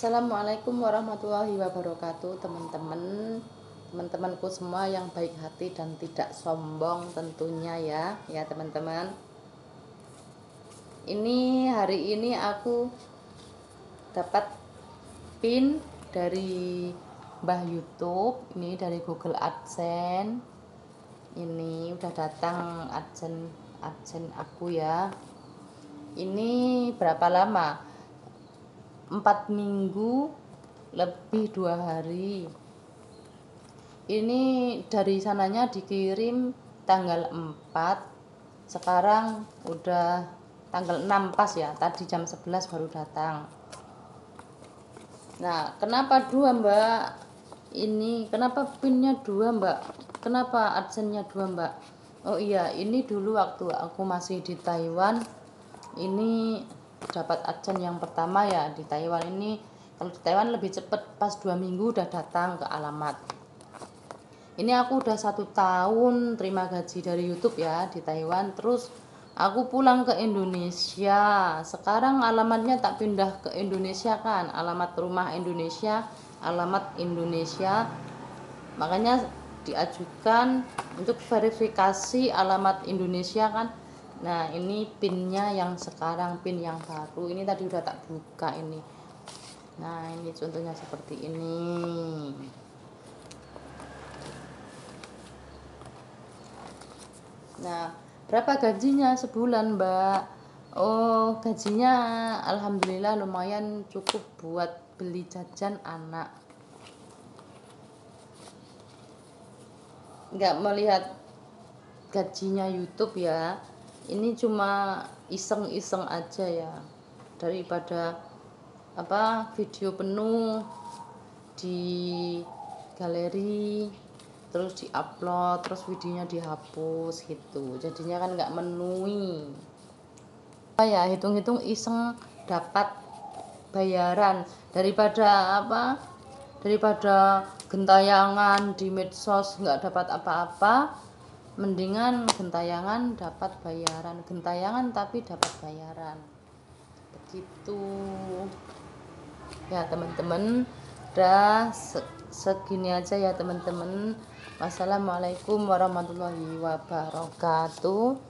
Assalamualaikum warahmatullahi wabarakatuh, teman-temanku semua yang baik hati dan tidak sombong tentunya ya teman-teman. Ini hari ini aku dapat pin dari Mbah YouTube, ini dari Google AdSense. Ini udah datang AdSense aku ya. Ini berapa lama? 4 minggu lebih 2 hari. Ini dari sananya dikirim tanggal 4, sekarang udah tanggal 6 pas ya, tadi jam 11 baru datang. Nah, kenapa 2 mbak? Ini kenapa pinnya 2 mbak? Kenapa adsense-nya 2 mbak? Oh iya, ini dulu waktu aku masih di Taiwan, ini dapat adsense yang pertama ya di Taiwan. Ini kalau di Taiwan lebih cepet, pas 2 minggu udah datang ke alamat. Ini aku udah 1 tahun terima gaji dari YouTube ya di Taiwan. Terus aku pulang ke Indonesia, sekarang alamatnya tak pindah ke Indonesia kan, alamat rumah Indonesia, alamat Indonesia, makanya diajukan untuk verifikasi alamat Indonesia kan. Nah, ini pinnya yang sekarang, pin yang baru. Ini tadi udah tak buka ini. Nah, ini contohnya seperti ini. Nah, berapa gajinya sebulan, Mbak? Oh, gajinya alhamdulillah lumayan cukup buat beli jajan anak. Nggak melihat gajinya YouTube ya, ini cuma iseng-iseng aja ya, daripada video penuh di galeri terus diupload terus videonya dihapus gitu, jadinya kan nggak memenuhi ya. Hitung-hitung iseng dapat bayaran daripada gentayangan di medsos nggak dapat apa-apa, mendingan gentayangan dapat bayaran, gentayangan tapi dapat bayaran, begitu ya teman-teman. Udah segini aja ya teman-teman. Wassalamualaikum warahmatullahi wabarakatuh.